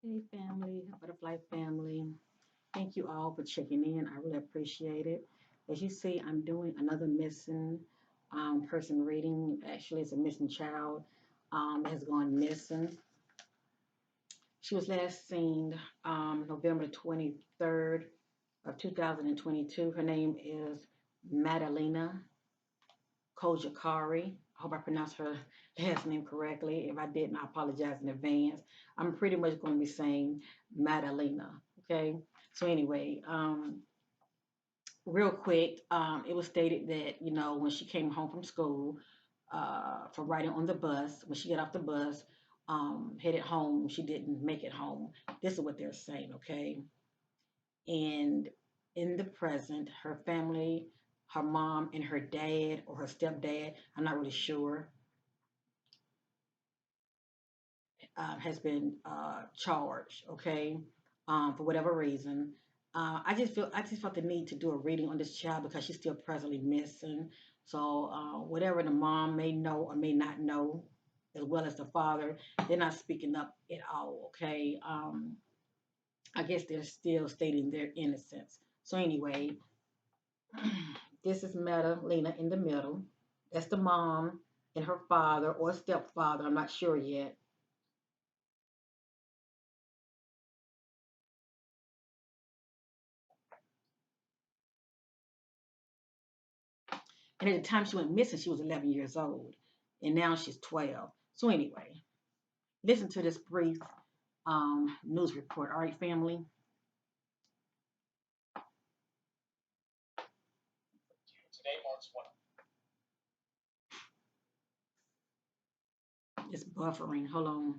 Hey family, butterfly family. Thank you all for checking in. I really appreciate it. As you see, I'm doing another missing person reading. Actually, it's a missing child that has gone missing. She was last seen November 23rd of 2022. Her name is Madalina Cojocari. I hope I pronounced her last name correctly. If I didn't, I apologize in advance. I'm pretty much going to be saying Madalina. Okay. So anyway, real quick, it was stated that when she came home from school, from riding on the bus, when she got off the bus, headed home, she didn't make it home. This is what they're saying. Okay. And in the present, her family, her mom and her dad or her stepdad, I'm not really sure, has been charged. Okay, for whatever reason. I just felt the need to do a reading on this child because she's still presently missing. So whatever the mom may know or may not know, as well as the father, they're not speaking up at all. Okay, I guess they're still stating their innocence. So anyway, this is Madalena in the middle. That's the mom and her father or stepfather. I'm not sure yet. And at the time she went missing, she was 11 years old. And now she's 12. So, anyway, listen to this brief news report. All right, family? It's buffering. Hold on.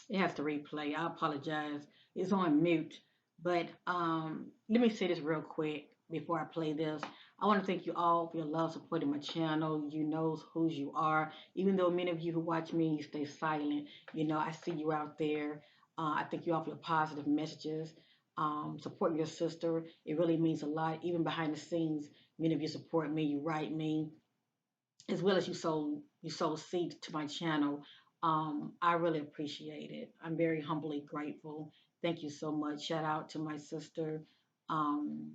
It has to replay. I apologize. It's on mute. But let me say this real quick before I play this. I want to thank you all for your love supporting my channel. You know whose you are. Even though many of you who watch me stay silent, I see you out there. I thank you all for your positive messages. Supporting your sister. It really means a lot. Even behind the scenes, many of you support me. You write me as well as you sow seed to my channel. I really appreciate it. I'm very humbly grateful. Thank you so much. Shout out to my sister, um,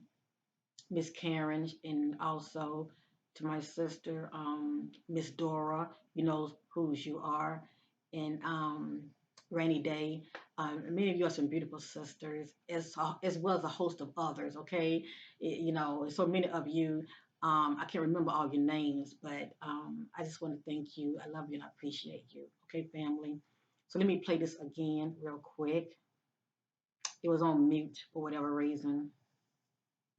Miss Karen, and also to my sister, Miss Dora. You know whose you are, and Rainy Day. Many of you are some beautiful sisters, as well as a host of others. Okay, so many of you. I can't remember all your names, but I just want to thank you. I love you and I appreciate you. Okay, family. So let me play this again real quick. It was on mute for whatever reason.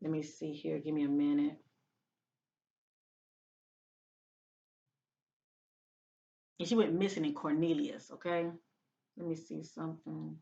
Let me see here. Give me a minute. And she went missing in Cornelius. Okay, let me see something.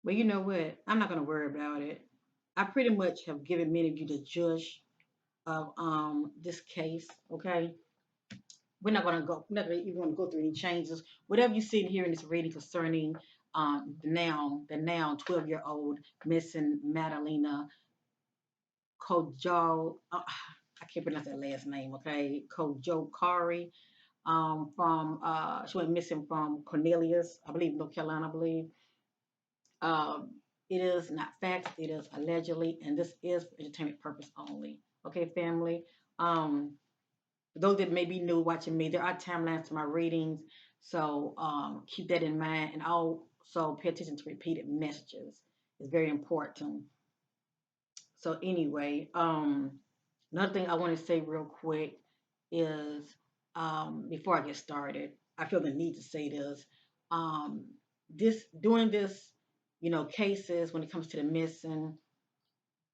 But you know what? I'm not gonna worry about it. I pretty much have given many of you the judge of this case. Okay, we're not gonna even want to go through any changes. Whatever you see here in this reading concerning the now 12-year-old missing Madalina Kojo. I can't pronounce that last name. Okay, Cojocari. From She went missing from Cornelius, I believe, North Carolina, I believe. Um, it is not facts, it is allegedly, and this is for entertainment purpose only. Okay, family. For those that may be new watching me, there are timelines to my readings, so keep that in mind, and also pay attention to repeated messages. It's very important. So anyway, another thing I want to say real quick is before I get started, I feel the need to say this. Um, this doing this, cases when it comes to the missing,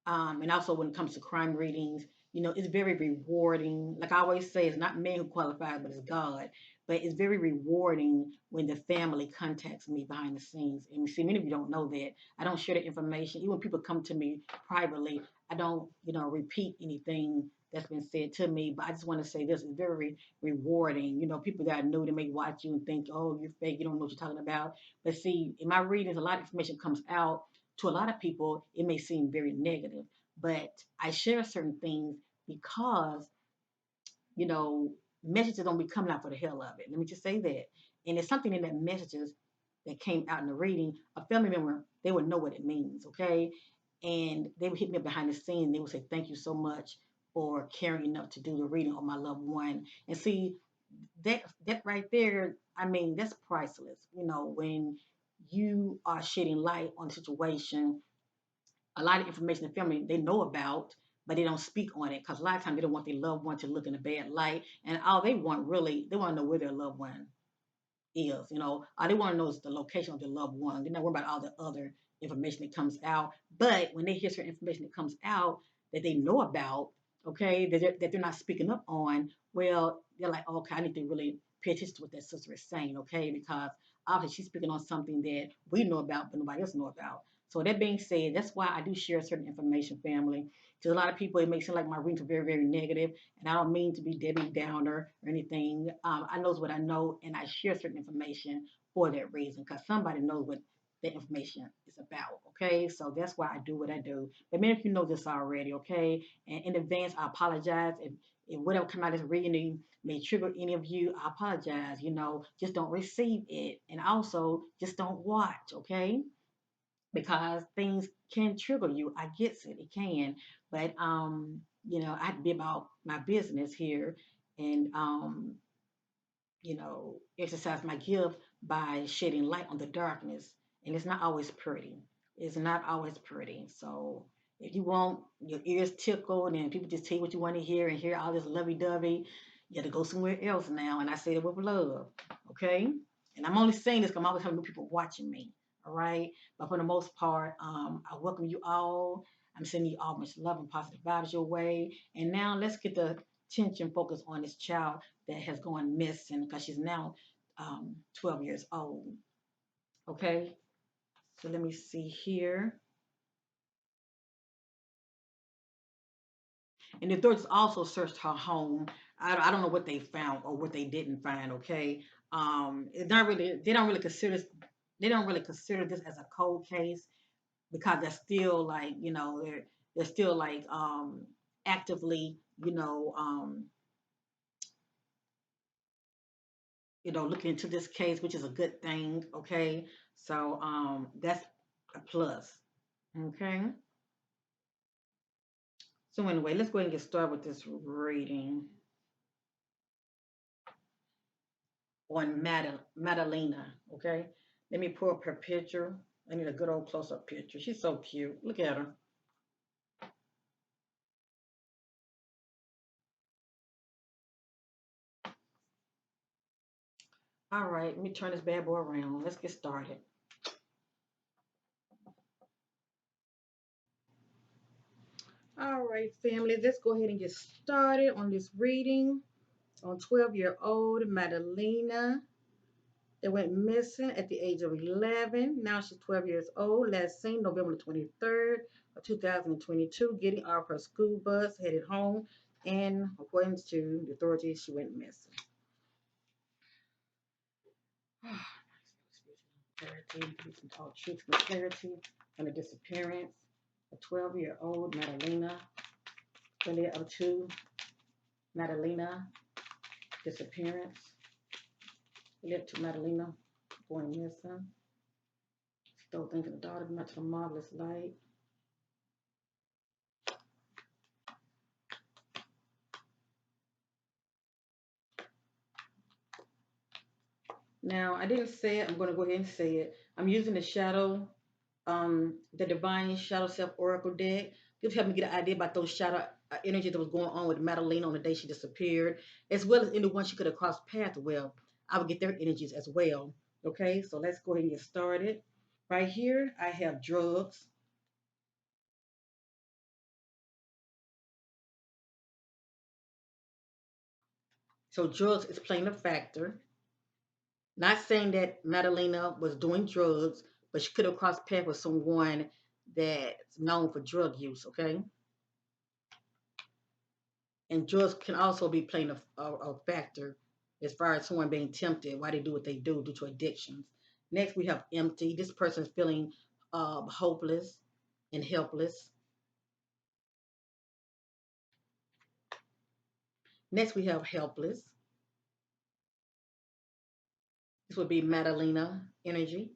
And also when it comes to crime readings, it's very rewarding. Like I always say, it's not man who qualifies, but it's God. But it's very rewarding when the family contacts me behind the scenes. And see, many of you don't know that. I don't share the information. Even when people come to me privately, I don't, repeat anything that's been said to me. But I just want to say this is very rewarding. People that are new, they may watch you and think, oh, you're fake, you don't know what you're talking about. But see, in my readings, a lot of information comes out. To a lot of people, it may seem very negative, but I share certain things because, you know, messages don't be coming out for the hell of it. Let me just say that. And it's something in that messages that came out in the reading, a family member, they would know what it means, okay? And they would hit me up behind the scene. They would say, thank you so much for caring enough to do the reading on my loved one. And see, that right there, I mean, that's priceless. When you are shedding light on the situation, a lot of information the family they know about, but they don't speak on it because a lot of times they don't want their loved one to look in a bad light, and all they want really they want to know where their loved one is. All they want to know is the location of their loved one. They're not worried about all the other information that comes out. But when they hear certain information that comes out that they know about, okay, that they're not speaking up on, well, they're like, okay, I need to really pay attention to what that sister is saying, okay, because obviously she's speaking on something that we know about, but nobody else know about. So that being said, that's why I do share certain information, family. Because a lot of people, it makes it like my readings are very, very negative, and I don't mean to be Debbie Downer or anything. I knows what I know, and I share certain information for that reason, because somebody knows what that information is about. Okay, so that's why I do what I do. But many of you know this already. Okay, and in advance, I apologize if whatever come out of this reading may trigger any of you. I apologize. Just don't receive it, and also just don't watch. Okay, because things can trigger you. I get it, it can, but I have to be about my business here, and exercise my gift by shedding light on the darkness. And it's not always pretty. It's not always pretty. So if you want your ears tickled and people just tell you what you want to hear and hear all this lovey-dovey, you got to go somewhere else now. And I say it with love, okay? And I'm only saying this because I'm always having new people watching me, all right? But for the most part, I welcome you all. I'm sending you all much love and positive vibes your way. And now let's get the attention focused on this child that has gone missing because she's now 12 years old. Okay, so let me see here. And the authorities also searched her home. I don't know what they found or what they didn't find. Okay, it's not really. They don't really consider this as a cold case because they're still like they're still like actively looking into this case, which is a good thing. Okay, so that's a plus. Okay. So anyway, let's go ahead and get started with this reading on Madalina. Okay. Let me pull up her picture. I need a good old close-up picture. She's so cute. Look at her. All right, let me turn this bad boy around. Let's get started. All right, family, let's go ahead and get started on this reading on 12-year-old Madalina that went missing at the age of 11. Now she's 12 years old. Last seen November 23rd of 2022, getting off her school bus, headed home. And according to the authorities, she went missing. Clarity, we can talk truth and clarity on the disappearance. A 12-year-old Madalina, earlier up to Madalina disappearance. Led to Madalina going missing. Still thinking the daughter not to the marvelous light. Now, I didn't say it. I'm going to go ahead and say it. I'm using the Divine Shadow Self Oracle deck. Just help me get an idea about those shadow energy that was going on with Madalena on the day she disappeared, as well as anyone she could have crossed paths with. I would get their energies as well. Okay, so let's go ahead and get started. Right here, I have drugs, So drugs is playing a factor. Not saying that Madalina was doing drugs, but she could have crossed paths with someone that's known for drug use, okay? And drugs can also be playing a factor as far as someone being tempted, why they do what they do due to addictions. Next, we have empty. This person's feeling hopeless and helpless. Next, we have helpless. This would be Madalina energy.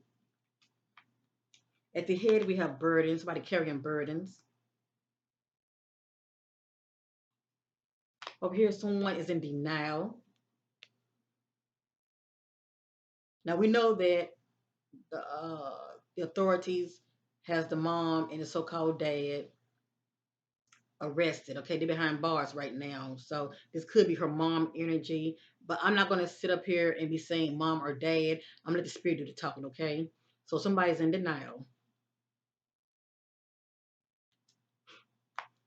At the head, we have burdens, somebody carrying burdens. Over here, someone is in denial. Now, we know that the authorities has the mom and the so-called dad arrested. Okay, they're behind bars right now. So this could be her mom energy. But I'm not going to sit up here and be saying mom or dad. I'm going to let the spirit do the talking, okay? So somebody's in denial.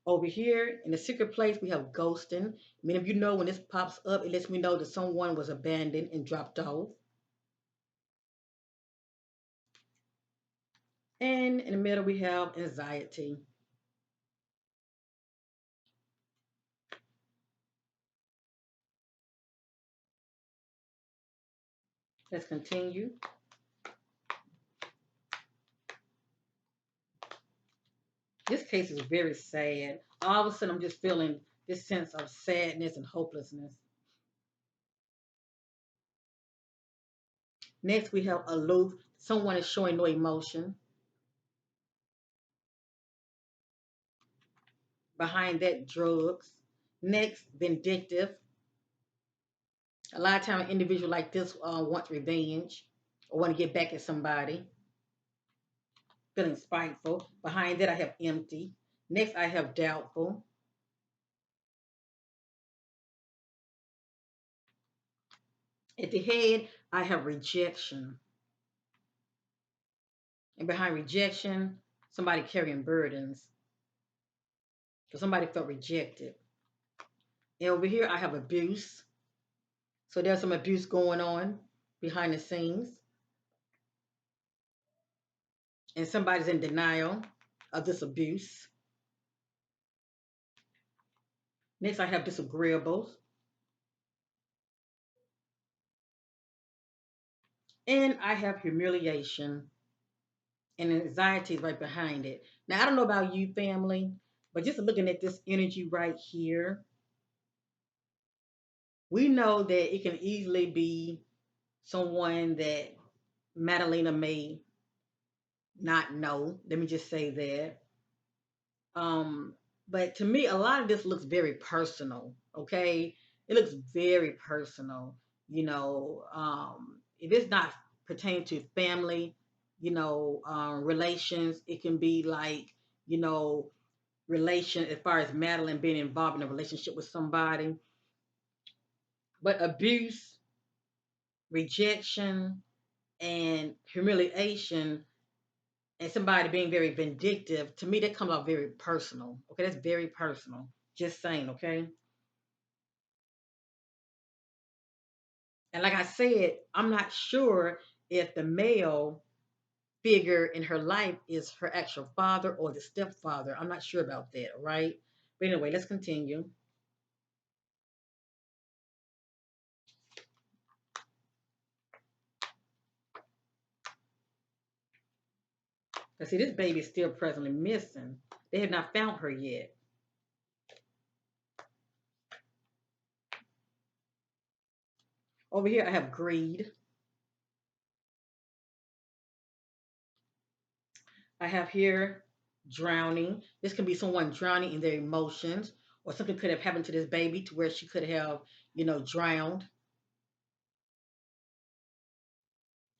Over here in the secret place, we have ghosting. Many of you know when this pops up, it lets me know that someone was abandoned and dropped off. And in the middle, we have anxiety. Let's continue. This case is very sad. All of a sudden, I'm just feeling this sense of sadness and hopelessness. Next, we have aloof. Someone is showing no emotion. Behind that, drugs. Next, vindictive. A lot of time, an individual like this wants revenge or want to get back at somebody. Feeling spiteful. Behind that, I have empty. Next, I have doubtful. At the head, I have rejection. And behind rejection, somebody carrying burdens. So somebody felt rejected. And over here, I have abuse. So there's some abuse going on behind the scenes. And somebody's in denial of this abuse. Next, I have disagreeables. And I have humiliation and anxiety is right behind it. Now, I don't know about you, family, but just looking at this energy right here, we know that it can easily be someone that Madalina may not know. Let me just say that. Um, but to me, a lot of this looks very personal. Okay, it looks very personal. If it's not pertaining to family, relations, it can be like, you know, relation as far as Madeline being involved in a relationship with somebody. But abuse, rejection, and humiliation, and somebody being very vindictive, to me, that comes out very personal. Okay, that's very personal. Just saying, okay? And like I said, I'm not sure if the male figure in her life is her actual father or the stepfather. I'm not sure about that, right? But anyway, let's continue. Because see, this baby is still presently missing. They have not found her yet. Over here, I have greed. I have here drowning. This can be someone drowning in their emotions, or something could have happened to this baby to where she could have, drowned.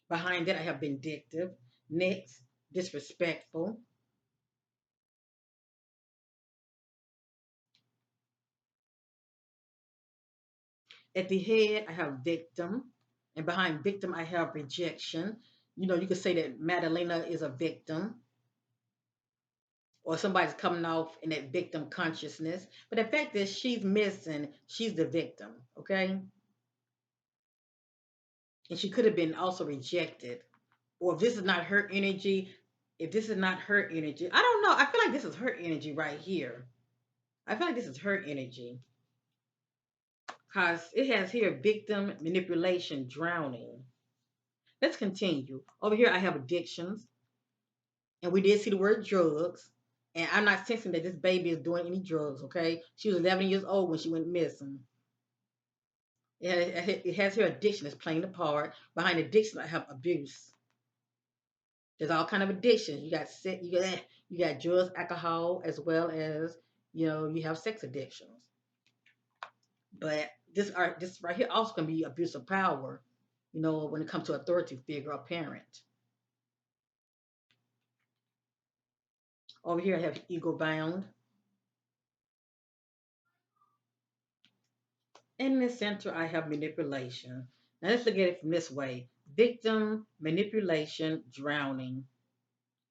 Behind that, I have vindictive. Next, disrespectful. At the head, I have victim. And behind victim, I have rejection. You could say that Madalena is a victim, or somebody's coming off in that victim consciousness. But the fact that she's missing, she's the victim, okay? And she could have been also rejected. Or if this is not her energy, if this is not her energy, I don't know. I feel like this is her energy right here. I feel like this is her energy. Because it has here victim, manipulation, drowning. Let's continue. Over here, I have addictions. And we did see the word drugs. And I'm not sensing that this baby is doing any drugs, okay? She was 11 years old when she went missing. It has here addiction is playing the part. Behind addiction, I have abuse. There's all kind of addictions. You got drugs, alcohol, as well as you have sex addictions. But this right here also can be abuse of power. When it comes to authority figure or parent. Over here, I have ego bound. In the center, I have manipulation. Now let's look at it from this way. Victim, manipulation, drowning.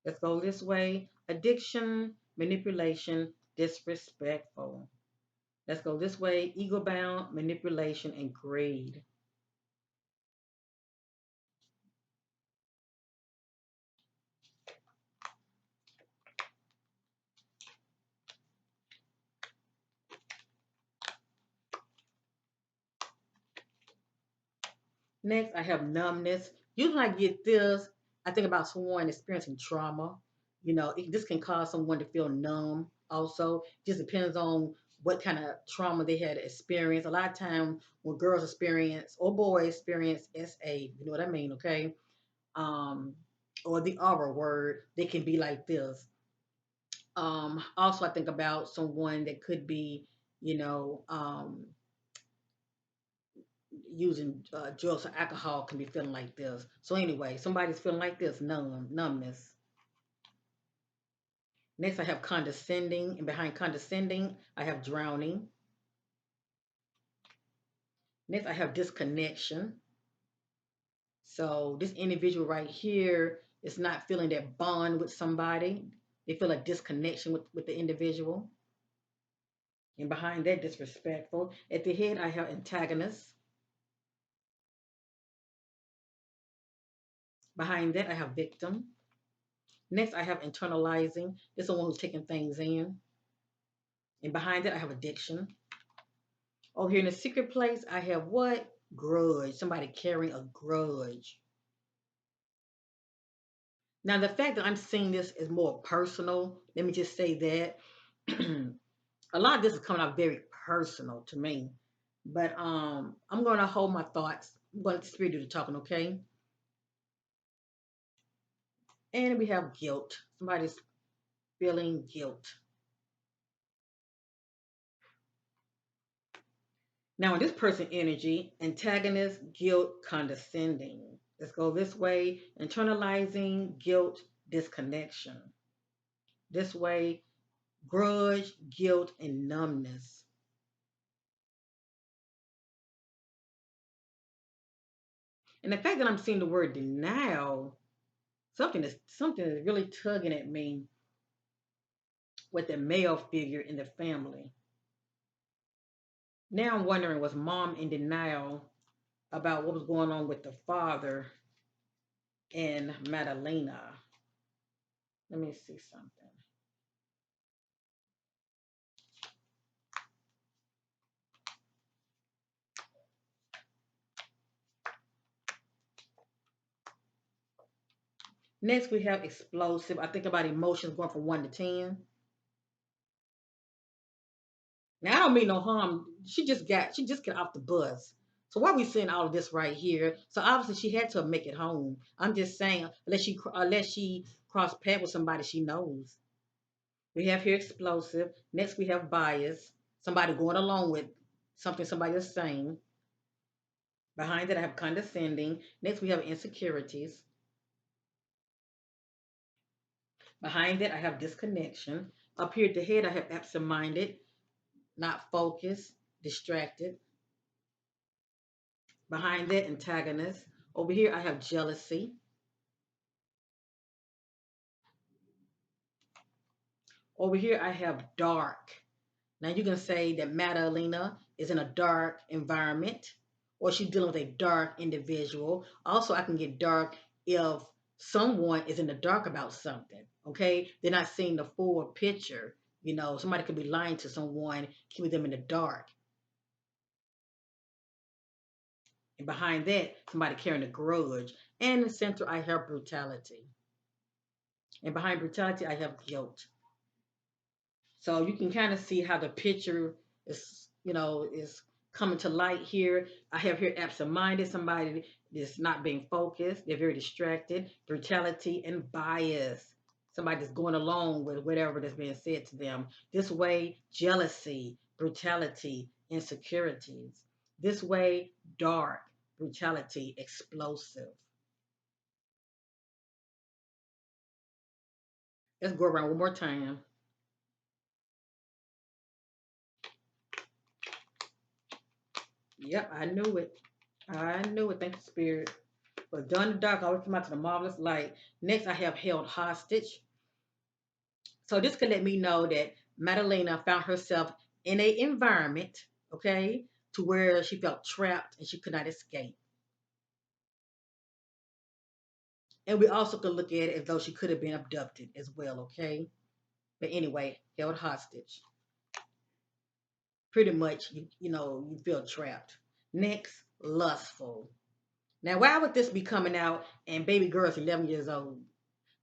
Let's go this way. Addiction, manipulation, disrespectful. Let's go this way. Ego bound, manipulation, and greed. Next, I have numbness. Usually, when I get this, I think about someone experiencing trauma. This can cause someone to feel numb. Also, just depends on what kind of trauma they had experienced. A lot of time when girls experience or boys experience SA, you know what I mean, okay? Um, or the R word, they can be like this. Also, I think about someone that could be, you know, um, using drugs or alcohol can be feeling like this. So anyway, somebody's feeling like this, numbness. Next, I have condescending, and behind condescending, I have drowning. Next, I have disconnection. So this individual right here is not feeling that bond with somebody. They feel a disconnection with the individual. And behind that, disrespectful. At the head, I have antagonist. Behind that, I have victim. Next, I have internalizing. This is the one who's taking things in. And behind that, I have addiction. Over here in the secret place, I have what? Grudge. Somebody carrying a grudge. Now, the fact that I'm seeing this is more personal, let me just say that. A lot of this is coming out very personal to me. But I'm going to hold my thoughts. I'm going to let the spirit do the talking, okay? And we have guilt. Somebody's feeling guilt. Now, in this person energy, antagonist, guilt, condescending. Let's go this way. Internalizing, guilt, disconnection. This way, grudge, guilt, and numbness. And the fact that I'm seeing the word denial, something is really tugging at me with the male figure in the family. Now I'm wondering, was mom in denial about what was going on with the father and Madalina? Let me see something. Next, we have explosive. I think about emotions going from 1 to 10. Now, I don't mean no harm. She just got off the bus. So why are we seeing all of this right here? So obviously she had to make it home. I'm just saying, unless she crossed paths with somebody she knows. We have here explosive. Next, we have bias. Somebody going along with something somebody is saying. Behind it, I have condescending. Next, we have insecurities. Behind it, I have disconnection. Up here at the head, I have absent-minded, not focused, distracted. Behind that, antagonist. Over here, I have jealousy. Over here, I have dark. Now, you can say that Madalina is in a dark environment, or she's dealing with a dark individual. Also, I can get dark if someone is in the dark about something. Okay, they're not seeing the full picture. You know, somebody could be lying to someone, keeping them in the dark. And behind that, somebody carrying a grudge. And in the center, I have brutality. And behind brutality, I have guilt. So you can kind of see how the picture is, is coming to light here. I have here absent-minded, somebody that's not being focused. They're very distracted. Brutality and bias. Somebody that's going along with whatever that's being said to them. This way, jealousy, brutality, insecurities. This way, dark, brutality, explosive. Let's go around one more time. Yep, I knew it. I knew it. Thank you, Spirit. But done in the dark, I always come out to the marvelous light. Next, I have held hostage. So this could let me know that Madalina found herself in a environment, okay, to where she felt trapped and she could not escape. And we also could look at it as though she could have been abducted as well, okay? But anyway, held hostage. Pretty much, you feel trapped. Next, lustful. Now, why would this be coming out and baby girl's 11 years old?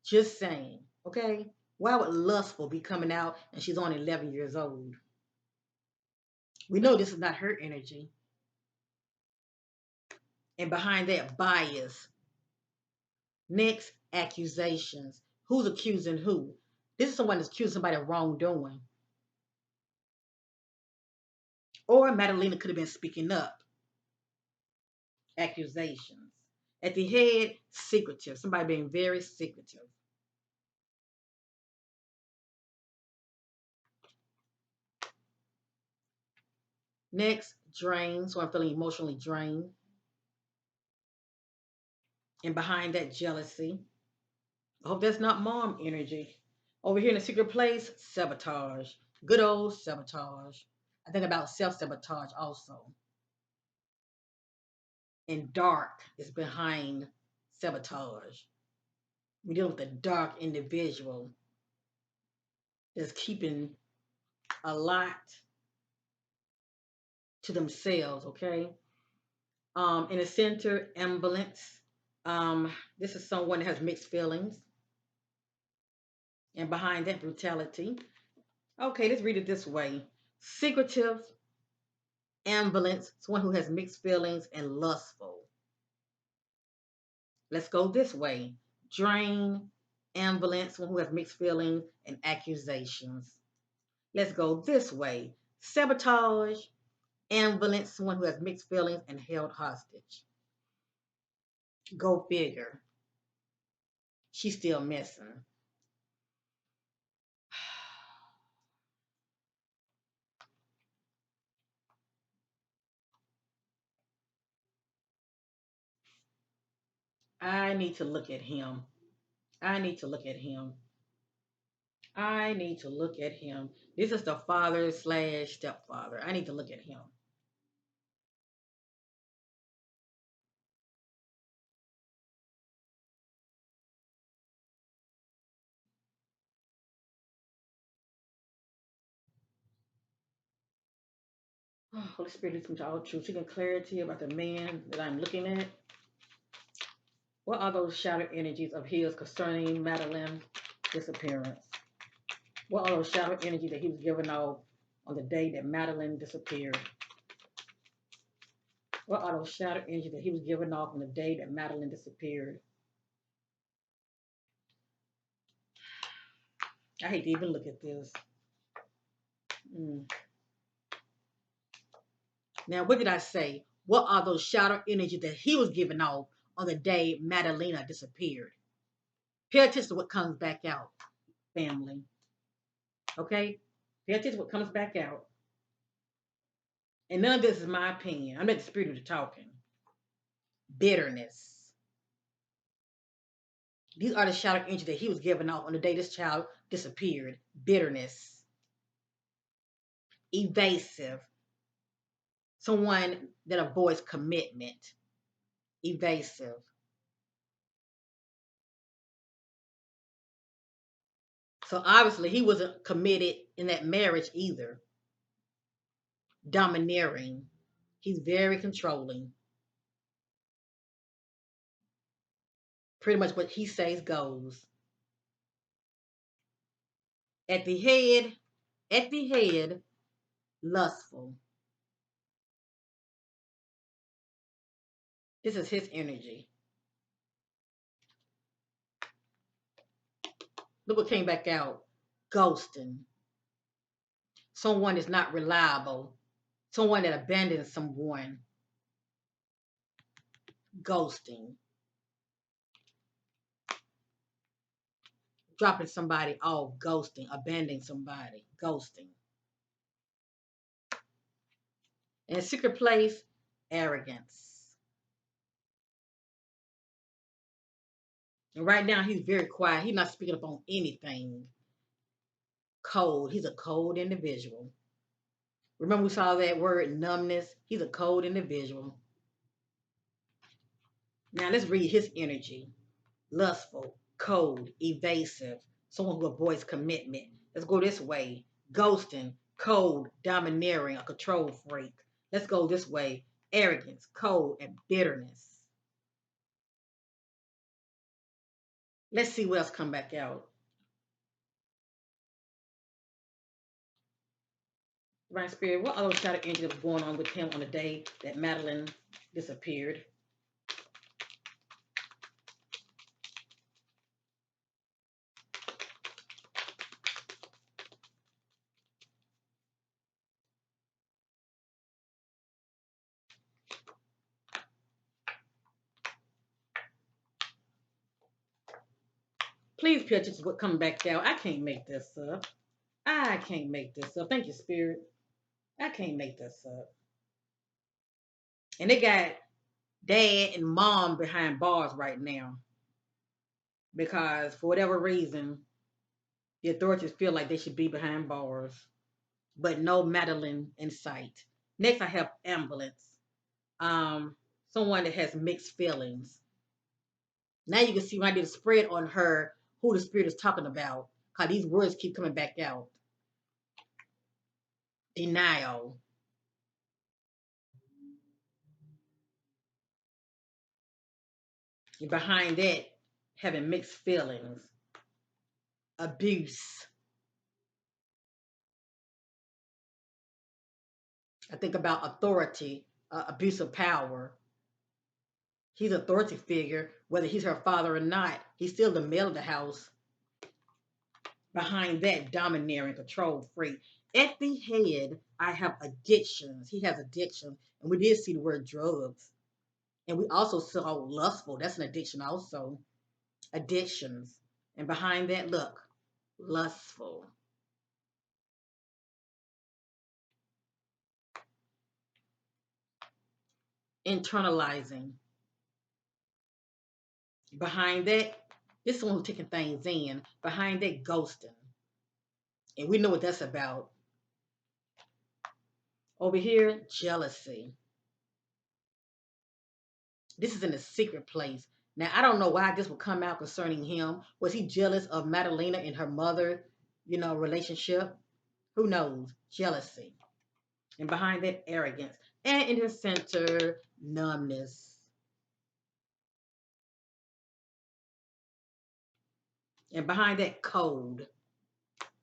Just saying, okay? Why would lustful be coming out and she's only 11 years old? We know this is not her energy. And behind that, bias. Next, accusations. Who's accusing who? This is someone that's accusing somebody of wrongdoing. Or Madalina could have been speaking up. Accusations. At the head, secretive. Somebody being very secretive. Next, drained. So I'm feeling emotionally drained. And behind that, jealousy. I hope that's not mom energy. Over here in the secret place, sabotage. Good old sabotage. I think about self-sabotage also. And dark is behind sabotage. We deal with a dark individual that's keeping a lot to themselves, okay? In the center, ambulance. This is someone that has mixed feelings. And behind that, brutality. Okay, let's read it this way. Secretive, ambivalence, someone who has mixed feelings, and lustful. Let's go this way. Drain, ambivalence, someone who has mixed feelings, and accusations. Let's go this way. Sabotage, ambivalence, someone who has mixed feelings, and held hostage. Go figure. She's still missing. I need to look at him. I need to look at him. I need to look at him. This is the father slash stepfather. I need to look at him. Oh, Holy Spirit, leads me to all truth, seeking clarity about the man that I'm looking at. What are those shadow energies of his concerning Madeline's disappearance? What are those shadow energies that he was giving off on the day that Madeline disappeared? What are those shadow energies that he was giving off on the day that Madeline disappeared? I hate to even look at this. Now, what did I say? What are those shadow energies that he was giving off on the day Madalina disappeared? Pay attention to what comes back out, family. Okay? Pay attention to what comes back out. And none of this is my opinion. I'm not the spirit of the talking. Bitterness. These are the shadow energies that he was giving off on the day this child disappeared. Bitterness. Evasive. Someone that avoids commitment, evasive. So obviously he wasn't committed in that marriage either. Domineering. He's very controlling. Pretty much what he says goes. At the head, at the head, lustful. This is his energy. Look what came back out. Ghosting. Someone is not reliable. Someone that abandons someone. Ghosting. Dropping somebody off. Ghosting. Abandoning somebody. Ghosting. In a secret place, arrogance. And right now, he's very quiet. He's not speaking up on anything. Cold. He's a cold individual. Remember, we saw that word numbness? He's a cold individual. Now, let's read his energy. Lustful, cold, evasive, someone who avoids commitment. Let's go this way. Ghosting, cold, domineering, a control freak. Let's go this way. Arrogance, cold, and bitterness. Let's see what else come back out. Right, Spirit, what other shadow energy was going on with him on the day that Madeline disappeared? Please pay attention to what coming back out. I can't make this up. I can't make this up. Thank you, Spirit. I can't make this up. And they got dad and mom behind bars right now because for whatever reason, the authorities feel like they should be behind bars, but no Madeline in sight. Next, I have ambulance. Um, Someone that has mixed feelings. Now you can see when I did a spread on her who the spirit is talking about. Cause these words keep coming back out. Denial. And behind that, having mixed feelings. Abuse. I think about authority, abuse of power. He's an authority figure, whether he's her father or not. He's still the male of the house. Behind that, domineering, control freak. At the head, I have addictions. He has addictions. And we did see the word drugs. And we also saw lustful. That's an addiction also. Addictions. And behind that, look, lustful. Internalizing. Behind that, this is someone who's taking things in. Behind that, ghosting. And we know what that's about. Over here, jealousy. This is in a secret place. Now, I don't know why this would come out concerning him. Was he jealous of Madalina and her mother, relationship? Who knows? Jealousy. And behind that, arrogance. And in the center, numbness. And behind that, cold.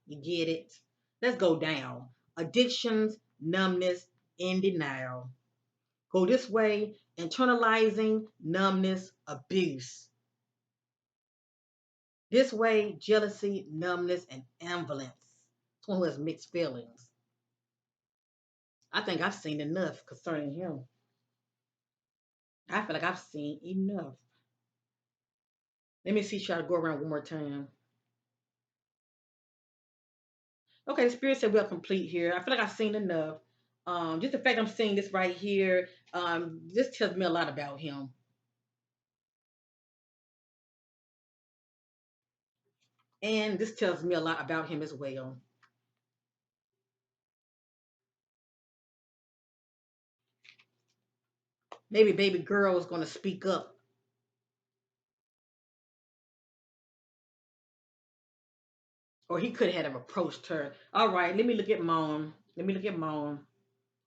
You get it? Let's go down. Addictions, numbness, and denial. Go this way, internalizing, numbness, abuse. This way, jealousy, numbness, and ambivalence. Someone who has mixed feelings. I think I've seen enough concerning him. I feel like I've seen enough. Let me see, try to go around one more time. Okay, Spirit said we are complete here. I feel like I've seen enough. Just the fact I'm seeing this right here, this tells me a lot about him. And this tells me a lot about him as well. Maybe baby girl is going to speak up. Or he could have approached her. All right, let me look at mom. Let me look at mom.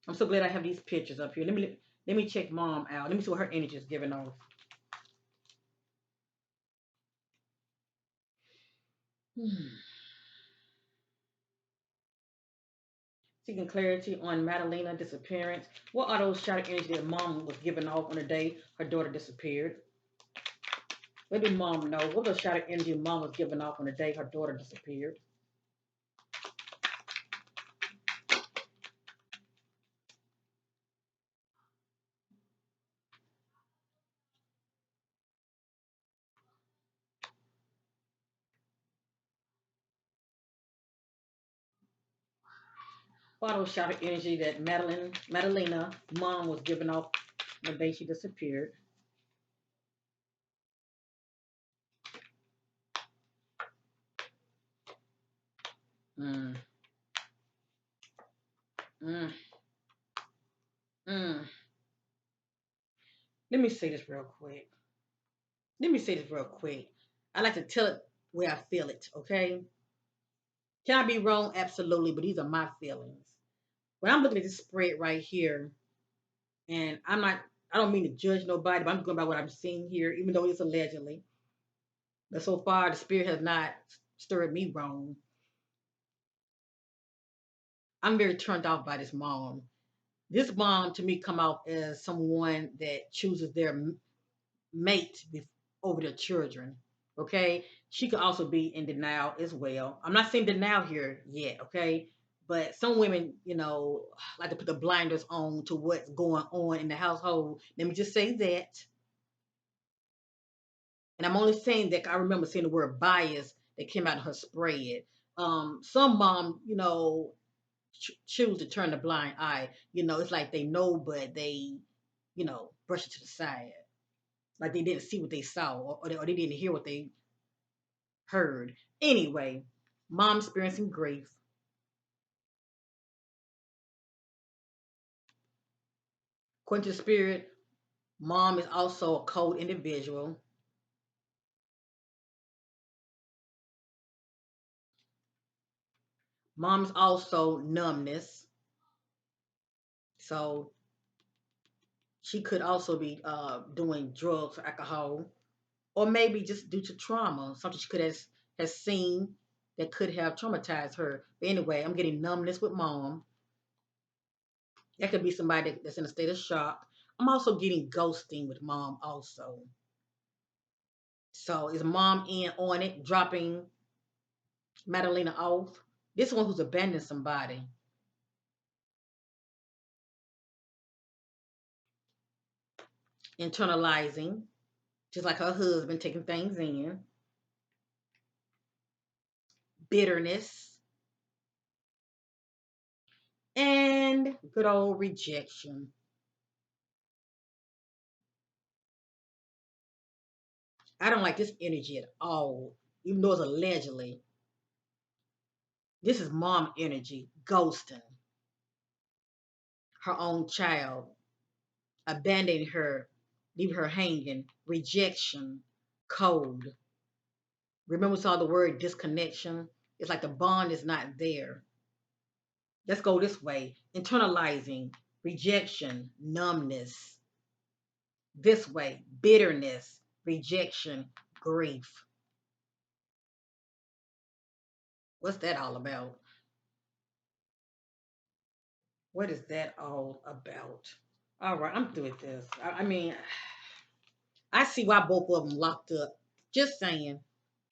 I'm so glad I have these pictures up here. Let me check mom out. Let me see what her energy is giving off. Seeking clarity on Madalina disappearance. What are those shadow energy that mom was giving off on the day her daughter disappeared? Let me mom know. What was the shadow energy mom was giving off on the day her daughter disappeared? What are those shadow energy that Madalina mom was giving off the day she disappeared? Mm, mm, mm. Let me say this real quick. Let me say this real quick. I like to tell it where I feel it, okay? Can I be wrong? Absolutely, but these are my feelings. When I'm looking at this spread right here, and I don't mean to judge nobody, but I'm going by what I'm seeing here, even though it's allegedly. But so far, the spirit has not stirred me wrong. I'm very turned off by this mom. This mom to me come out as someone that chooses their mate over their children. Okay, she could also be in denial as well. I'm not saying denial here yet. Okay, but some women, like to put the blinders on to what's going on in the household. Let me just say that, and I'm only saying that I remember seeing the word bias that came out of her spread. Some mom, choose to turn the blind eye. It's like they know, but they, brush it to the side, like they didn't see what they saw, or they didn't hear what they heard. Anyway, mom experiencing grief. According to the spirit, mom is also a cold individual. Mom's also numbness. So she could also be doing drugs or alcohol, or maybe just due to trauma, something she could have has seen that could have traumatized her. But anyway, I'm getting numbness with mom. That could be somebody that's in a state of shock. I'm also getting ghosting with mom also. So is mom in on it, dropping Madalena off? This one who's abandoned somebody, internalizing, just like her husband taking things in, bitterness, and good old rejection. I don't like this energy at all, even though it's allegedly. This is mom energy, ghosting her own child, abandoning her, leaving her hanging, rejection, cold. Remember, we saw the word disconnection. It's like the bond is not there. Let's go this way. Internalizing, rejection, numbness. This way, bitterness, rejection, grief. What's that all about? What is that all about? All right, I'm through with this. I mean, I see why both of them locked up. Just saying.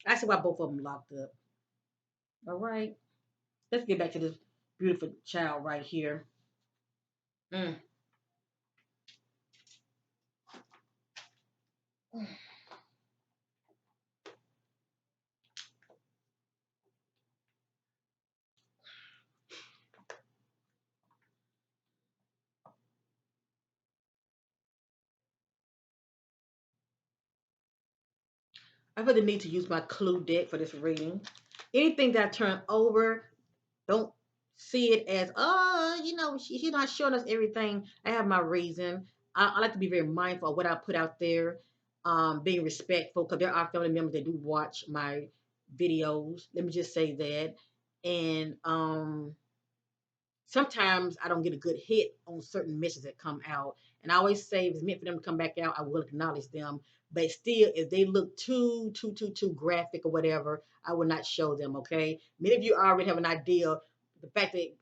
I see why both of them locked up. All right. Let's get back to this beautiful child right here. Mm. I really need to use my clue deck for this reading. Anything that I turn over, don't see it as, she's not showing us everything. I have my reason. I like to be very mindful of what I put out there, being respectful because there are family members that do watch my videos. Let me just say that. And sometimes I don't get a good hit on certain messages that come out. And I always say if it's meant for them to come back out, I will acknowledge them. But still, if they look too graphic or whatever, I will not show them. Okay. Many of you already have an idea the fact that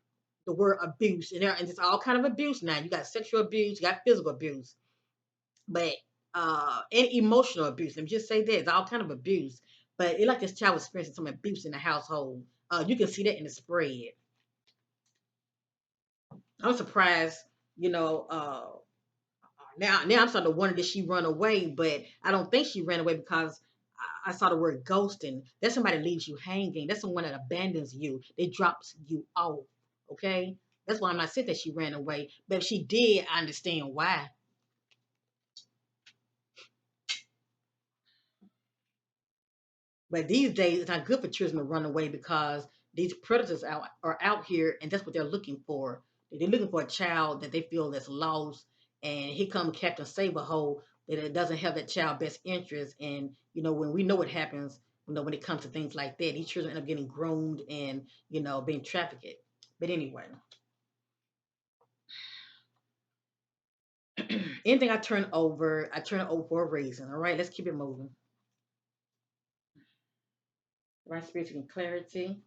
the word abuse and it's all kind of abuse now. You got sexual abuse, you got physical abuse, but and emotional abuse. Let me just say that it's all kind of abuse. But it like this child was experiencing some abuse in the household. You can see that in the spread. I'm surprised, you know, now I'm starting to wonder did she run away, but I don't think she ran away because I saw the word ghosting. That's somebody that leaves you hanging. That's someone that abandons you. They drops you off. Okay? That's why I'm not saying that she ran away. But if she did, I understand why. But these days, it's not good for children to run away because these predators are out here, and that's what they're looking for. They're looking for a child that they feel that's lost, and here comes Captain Saberhole that it doesn't have that child best interest. And when we know what happens, when it comes to things like that, these children end up getting groomed and being trafficked. But anyway, anything I turn it over for a reason. All right, let's keep it moving. Right, spiritual clarity.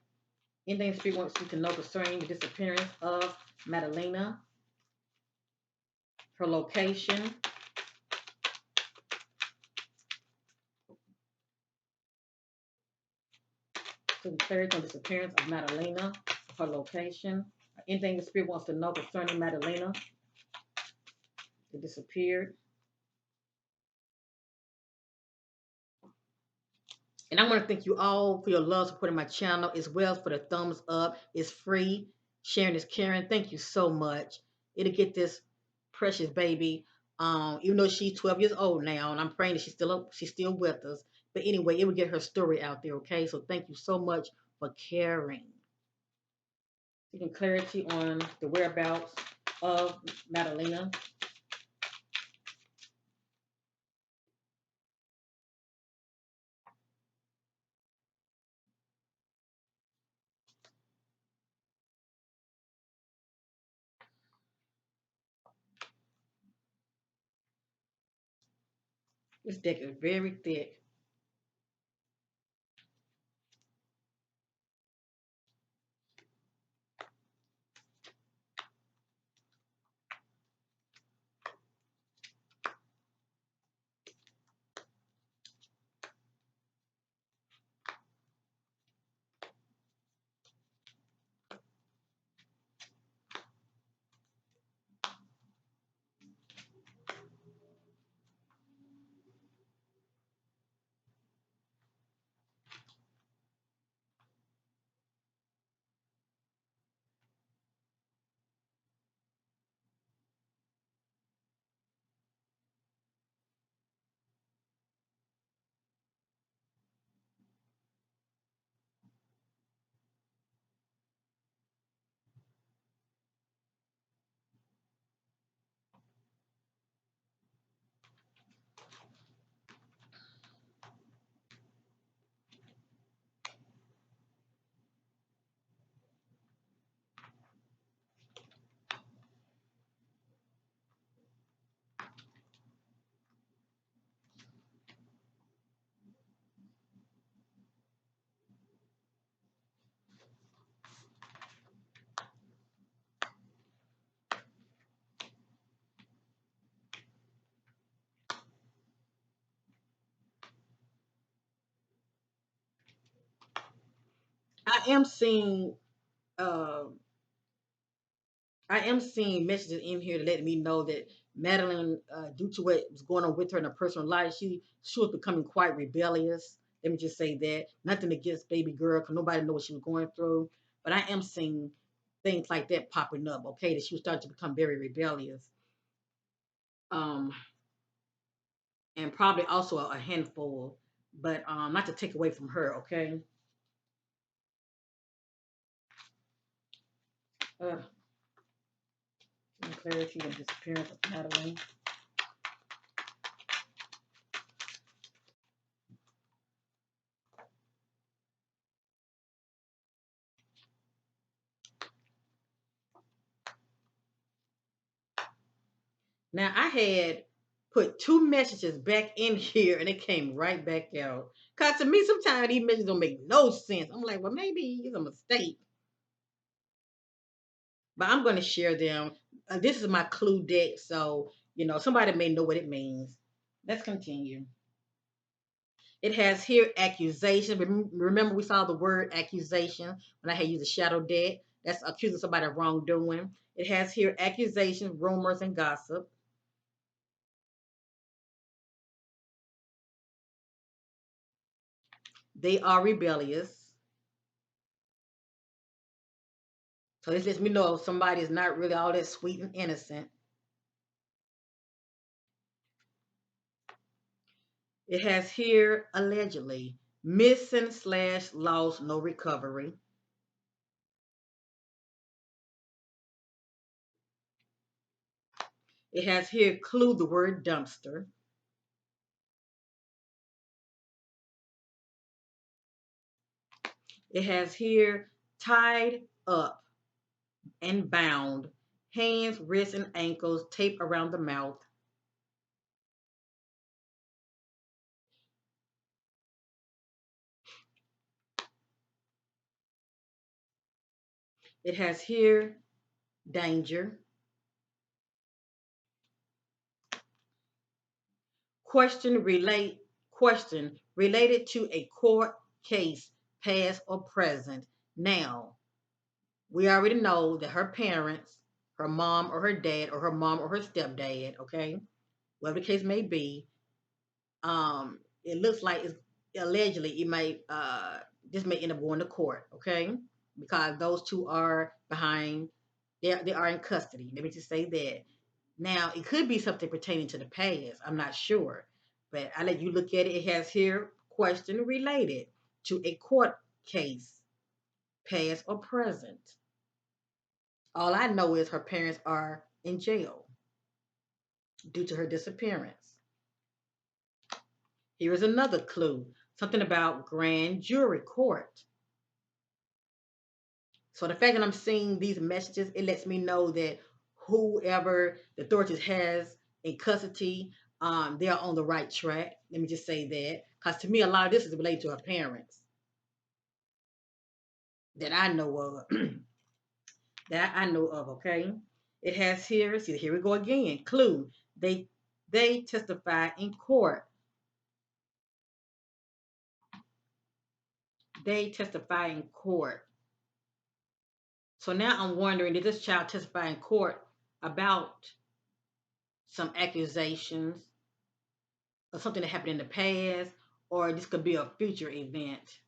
Anything the Spirit wants you to know concerning the disappearance of Madalina, her location, to clarity on the disappearance of Madalina, her location. Anything the Spirit wants to know concerning Madalina, that disappeared. And I want to thank you all for your love supporting my channel as well as for the thumbs up. It's free. Sharing is caring. Thank you so much. It'll get this precious baby. Even though she's 12 years old now, and I'm praying that she's still with us. But anyway, it will get her story out there, okay? So thank you so much for caring. Seeking clarity on the whereabouts of Madalina. This deck is very thick. I am seeing uh, I am seeing messages in here to let me know that Madeline, due to what was going on with her in her personal life, she was becoming quite rebellious. Let me just say that. Nothing against baby girl, because nobody knows what she was going through. But I am seeing things like that popping up, okay, that she was starting to become very rebellious. Um, and probably also a handful, but not to take away from her, okay? Uh, clarity and disappearance of Madeline. Now I had put two messages back in here and it came right back out. Cause to me, sometimes these messages don't make no sense. I'm like, well, maybe it's a mistake. But I'm gonna share them. This is my clue deck, so somebody may know what it means. Let's continue. It has here accusation. Remember, we saw the word accusation when I had used the shadow deck. That's accusing somebody of wrongdoing. It has here accusations, rumors, and gossip. They are rebellious. So this lets me know if somebody is not really all that sweet and innocent. It has here allegedly missing slash lost, no recovery. It has here clue the word dumpster. It has here tied up and bound, hands, wrists, and ankles taped around the mouth. It has here danger. Question related to a court case, past or present. Now, we already know that her parents, her mom or her dad, or her mom or her stepdad, okay, whatever the case may be, it looks like it's allegedly it may this may end up going to court, okay, because those two are behind, they are in custody. Let me just say that. Now it could be something pertaining to the past. I'm not sure, but I let you look at it. It has here question related to a court case, past or present. All I know is her parents are in jail due to her disappearance. Here is another clue, something about grand jury court. So the fact that I'm seeing these messages, it lets me know that whoever the authorities has in custody, they are on the right track. Let me just say that, because to me, a lot of this is related to her parents that I know of. That I know of. Okay, it has here. See, here we go again. Clue: they testify in court. They testify in court. So now I'm wondering, did this child testify in court about some accusations or something that happened in the past, or this could be a future event.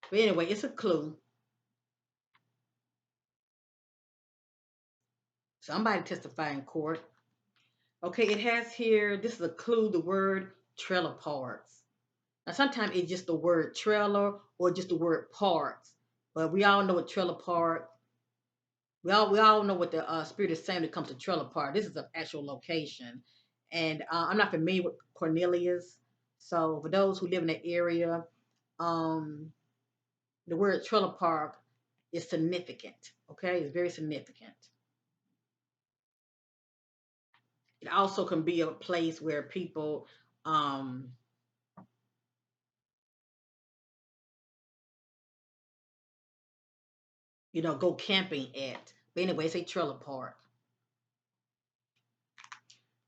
But anyway, it's a clue. Somebody testify in court. Okay, it has here, this is a clue, the word trailer parks. Now, sometimes it's just the word trailer or just the word parks. But we all know what trailer park, we all know what the spirit is saying when it comes to trailer park. This is an actual location. And I'm not familiar with Cornelius. So for those who live in the area, um, the word trailer park is significant. Okay, it's very significant. It also can be a place where people, um, go camping at. But anyway, it's a trailer park.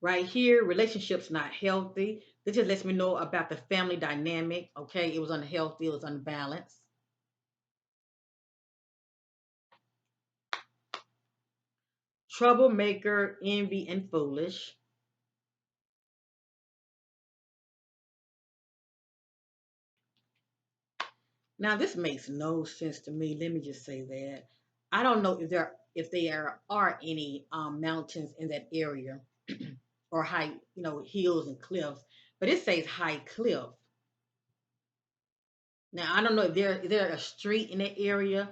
Right here, relationships not healthy. This just lets me know about the family dynamic. Okay, it was unhealthy, it was unbalanced. Troublemaker, envy, and foolish. Now this makes no sense to me. Let me just say that. I don't know if there are any mountains in that area or high, hills and cliffs, but it says high cliff. Now I don't know if there a street in that area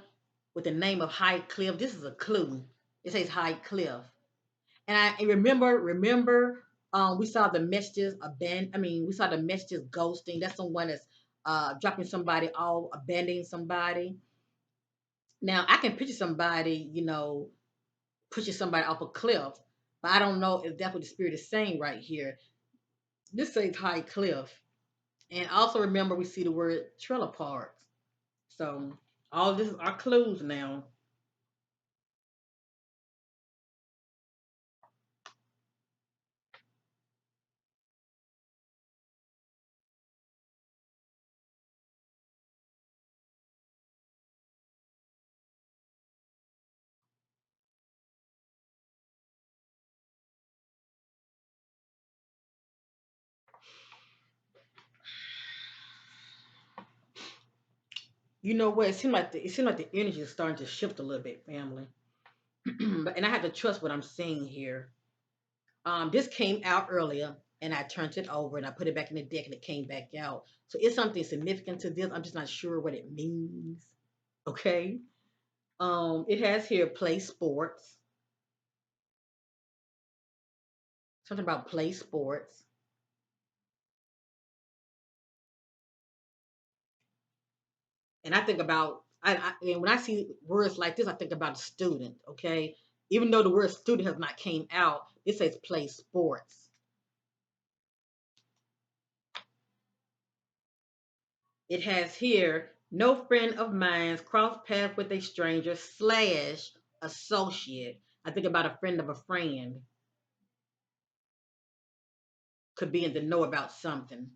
with the name of High Cliff. This is a clue. It says High Cliff, and I remember we saw the messages we saw the messages ghosting. That's someone that's dropping somebody off, abandoning somebody. Now I can picture somebody, pushing somebody off a cliff. But I don't know if that's what the spirit is saying right here. This says high cliff. And also remember we see the word trailer parks. So all this is our clues now. You know what? It seems like the energy is starting to shift a little bit, family. And I have to trust what I'm saying here. This came out earlier, and I turned it over and I put it back in the deck, and it came back out. So it's something significant to this. I'm just not sure what it means. Okay. It has here play sports. Something about play sports. And I think about and when I see words like this, I think about a student. Okay. Even though the word student has not came out, it says play sports. It has here, no friend of mine's crossed paths with a stranger slash associate. I think about a friend of a friend could be in the know about something.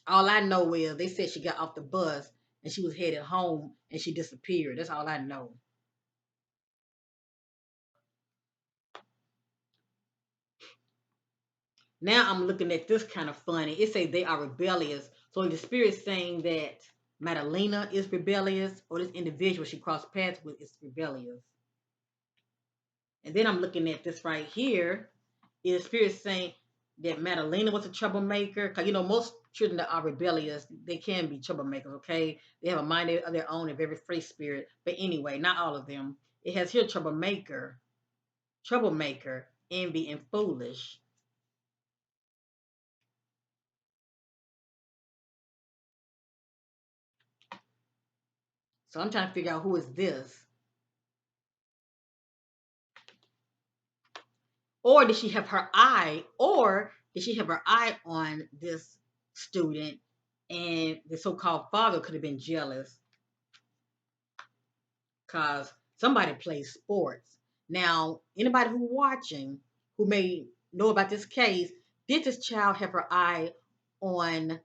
All I know is they said she got off the bus and she was headed home and she disappeared. That's all I know. Now I'm looking at this kind of funny. It says they are rebellious. So if the spirit's saying that Madalina is rebellious or this individual she crossed paths with is rebellious. And then I'm looking at this right here. Is the spirit saying that Madalena was a troublemaker? Because you know, most children that are rebellious, they can be troublemakers, okay? They have a mind of their own, a very free spirit. But anyway, not all of them. It has here troublemaker, envy, and foolish. So I'm trying to figure out who is this. Or did she have her eye, or did she have her eye on this student and the so-called father could have been jealous because somebody plays sports. Now, anybody who watching who may know about this case, did this child have her eye on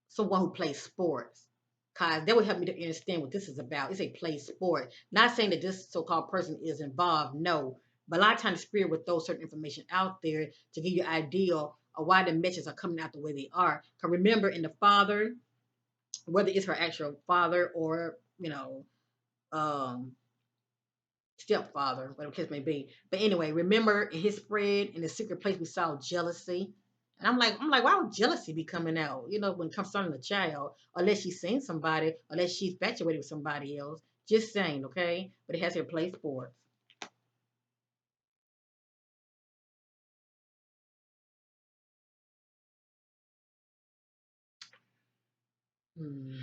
someone who plays sports? Because that would help me to understand what this is about. It's a play sport. Not saying that this so-called person is involved, no. But a lot of times the spirit would throw certain information out there to give you an idea of why the messages are coming out the way they are. Because remember, in the father, whether it's her actual father or, um, stepfather, whatever the case may be. But anyway, remember in his spread in the secret place we saw jealousy. And I'm like, why would jealousy be coming out? When it comes to a child, unless she's seen somebody, unless she's infatuated with somebody else. Just saying, okay? But it has her play sports. Hmm.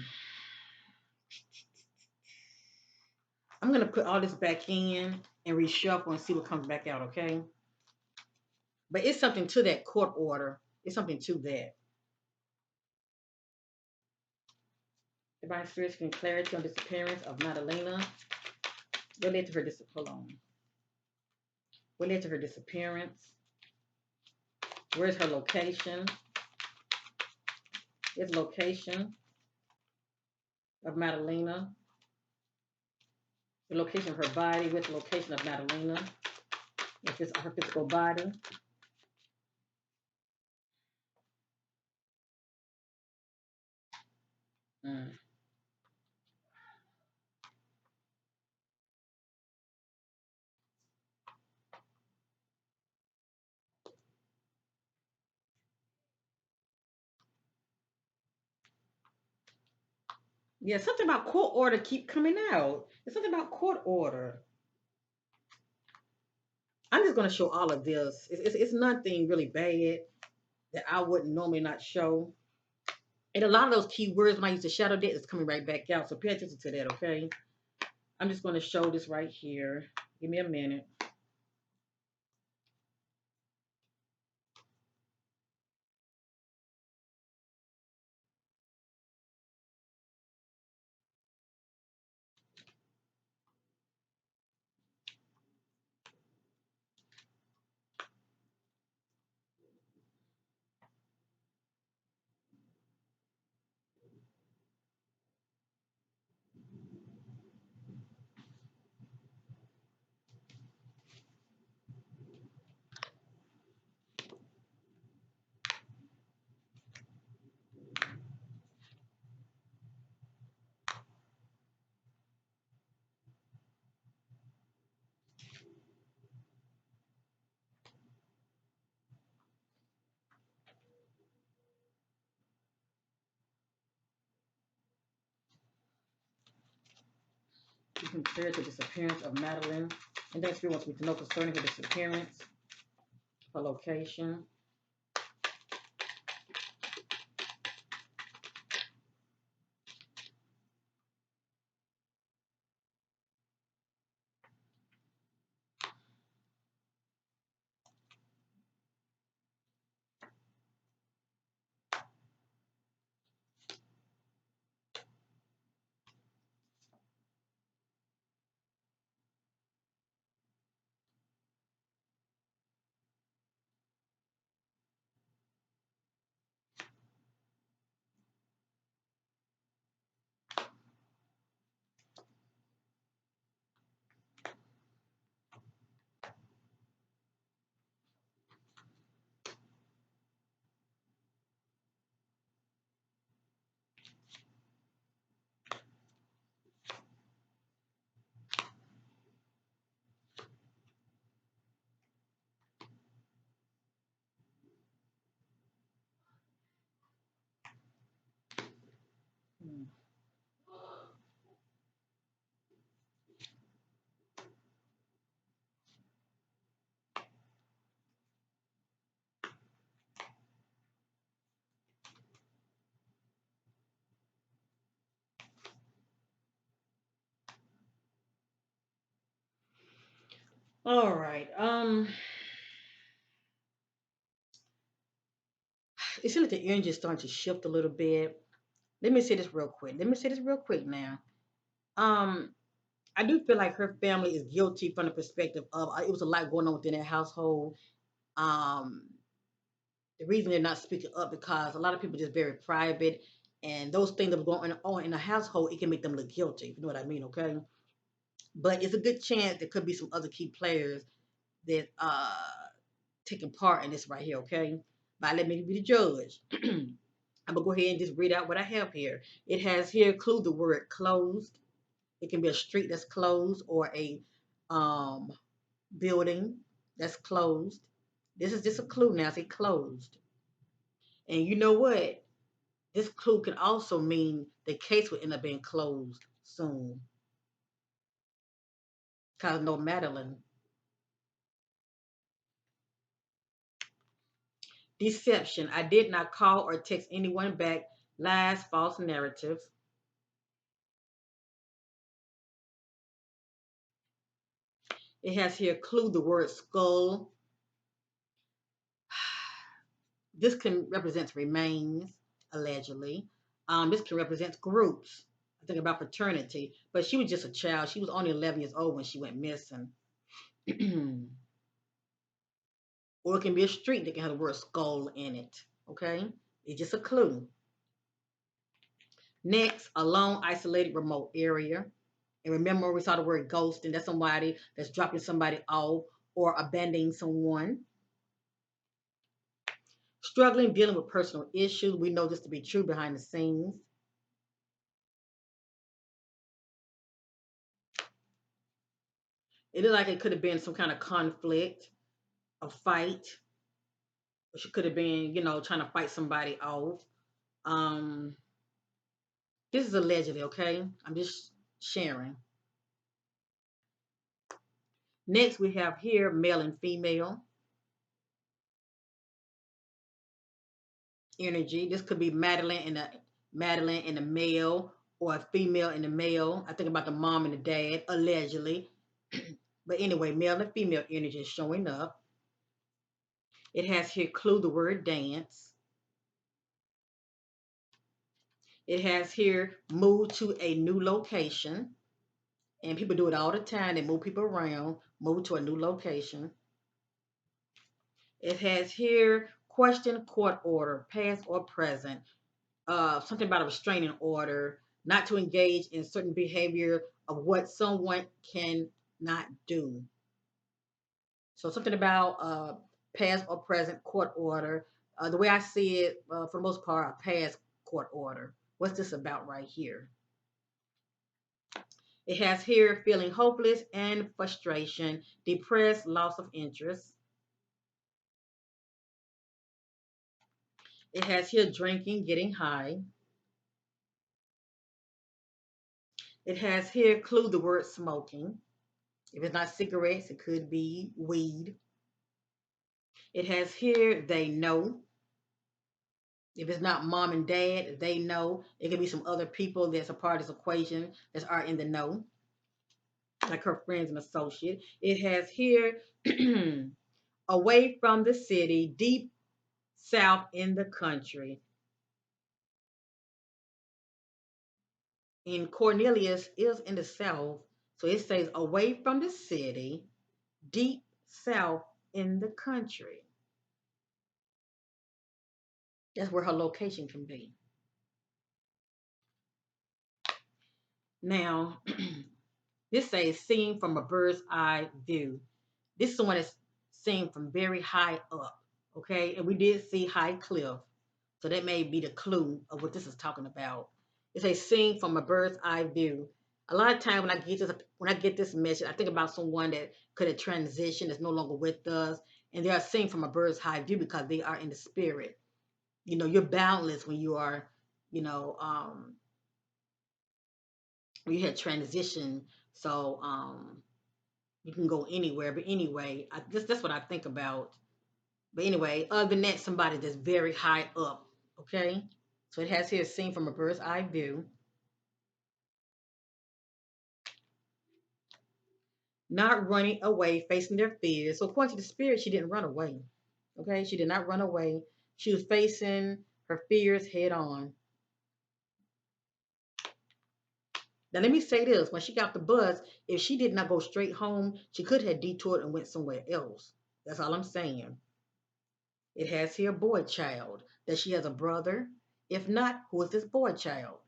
I'm gonna put all this back in and reshuffle and see what comes back out, okay? But it's something to that court order. It's something to that. Divine spirits can clarity on disappearance of Madalena. What led to her hold on. What led to her disappearance? Where's her location? Its location of Madalena. The location of her body. Where's the location of Madalena? If it's her physical body. Mm. Yeah, something about court order keep coming out. It's something about court order. I'm just gonna show all of this. It's nothing really bad that I wouldn't normally not show. And a lot of those key words when I use the shadow deck is coming right back out. So pay attention to that, okay? I'm just gonna show this right here. Give me a minute. You consider the disappearance of Madeline. And next, we want me to know concerning her disappearance, her location. Hmm. All right. It seems like the energy is starting to shift a little bit. Let me say this real quick. Let me say this real quick now. Um, I do feel like her family is guilty from the perspective of it was a lot going on within their household. Um, the reason they're not speaking up because a lot of people are just very private, and those things that are going on in the household, it can make them look guilty. If you know what I mean, okay? But it's a good chance there could be some other key players that taking part in this right here, okay? But let me be the judge. I'm gonna go ahead and just read out what I have here. It has here include the word closed. It can be a street that's closed or a um, building that's closed. This is just a clue now. It's closed. And you know what? This clue can also mean the case will end up being closed soon. Cause no Madeline. Deception. I did not call or text anyone back. Lies, false narratives. It has here clue the word skull. This can represent remains, allegedly. This can represent groups. I think about fraternity, but she was just a child. She was only 11 years old when she went missing. Or it can be a street that can have the word skull in it. Okay, it's just a clue. Next, a lone, isolated, remote area. And remember, we saw the word ghosting. That's somebody that's dropping somebody off or abandoning someone. Struggling, dealing with personal issues. We know this to be true behind the scenes. It looked like it could have been some kind of conflict, a fight. Or she could have been, trying to fight somebody off. Um, this is allegedly, okay? I'm just sharing. Next, we have here male and female energy. This could be Madeline and the male, or a female and the male. I think about the mom and the dad, allegedly. But anyway, male and female energy is showing up. It has here clue the word dance. It has here move to a new location. And people do it all the time. They move people around, move to a new location. It has here question court order, past or present. Something about a restraining order, not to engage in certain behavior of what someone cannot do. So something about past or present court order. The way I see it, for the most part, a past court order. What's this about right here? It has here feeling hopeless and frustration, depressed, loss of interest. It has here drinking, getting high. It has here clue the word smoking. If it's not cigarettes, it could be weed. It has here they know. If it's not mom and dad, they know. It could be some other people that's a part of this equation that are in the know, like her friends and associates. It has here away from the city, deep south in the country. And Cornelius is in the south, so it says away from the city, deep south in the country. That's where her location can be. Now, this says seen from a bird's eye view. This is one that's seen from very high up, okay? And we did see high cliff, so that may be the clue of what this is talking about. It's a seen from a bird's eye view. A lot of time when I get this message, I think about someone that could have transitioned, that's no longer with us, and they are seen from a bird's eye view because they are in the spirit. You know, you're boundless when you are, you know, when you had transition. So you can go anywhere. But anyway, that's what I think about. But anyway, other than that, somebody that's very high up. Okay, so it has here seen from a bird's eye view. Not running away, facing their fears. So according to the spirit, she didn't run away. Okay, she did not run away. She was facing her fears head on. Now let me say this: when she got the bus, if she did not go straight home, she could have detoured and went somewhere else. That's all I'm saying. It has here boy child. That she has a brother? If not, who is this boy child?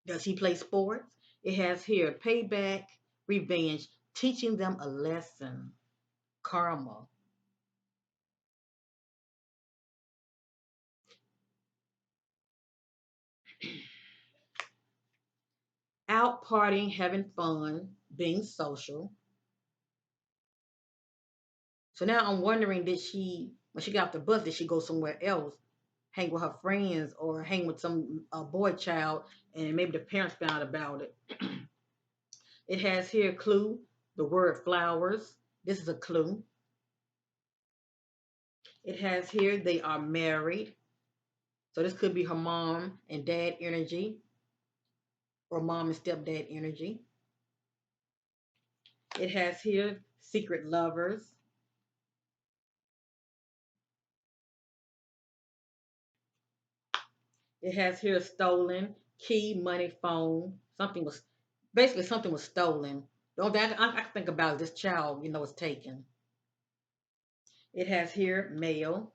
Does he play sports? It has here payback, revenge, teaching them a lesson, karma. Out partying, having fun, being social. So now I'm wondering, did she, when she got off the bus, did she go somewhere else, hang with her friends, or hang with some boy child, and maybe the parents found out about it? It has here clue, the word flowers. This is a clue. It has here they are married. So this could be her mom and dad energy, or mom and stepdad energy. It has here secret lovers. It has here stolen, key, money, phone. Something was basically something was stolen. The only thing I can think about is this child, was taken. It has here male.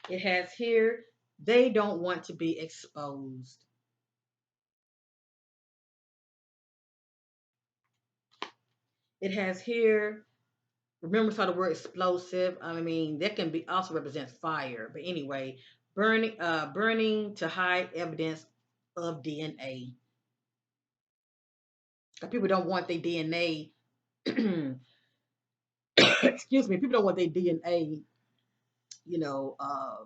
It has here they don't want to be exposed. It has here, remember saw the word explosive. I mean, that can be also represent fire. But anyway, burning to hide evidence of DNA. People don't want their DNA. Excuse me. People don't want their DNA, you know, uh,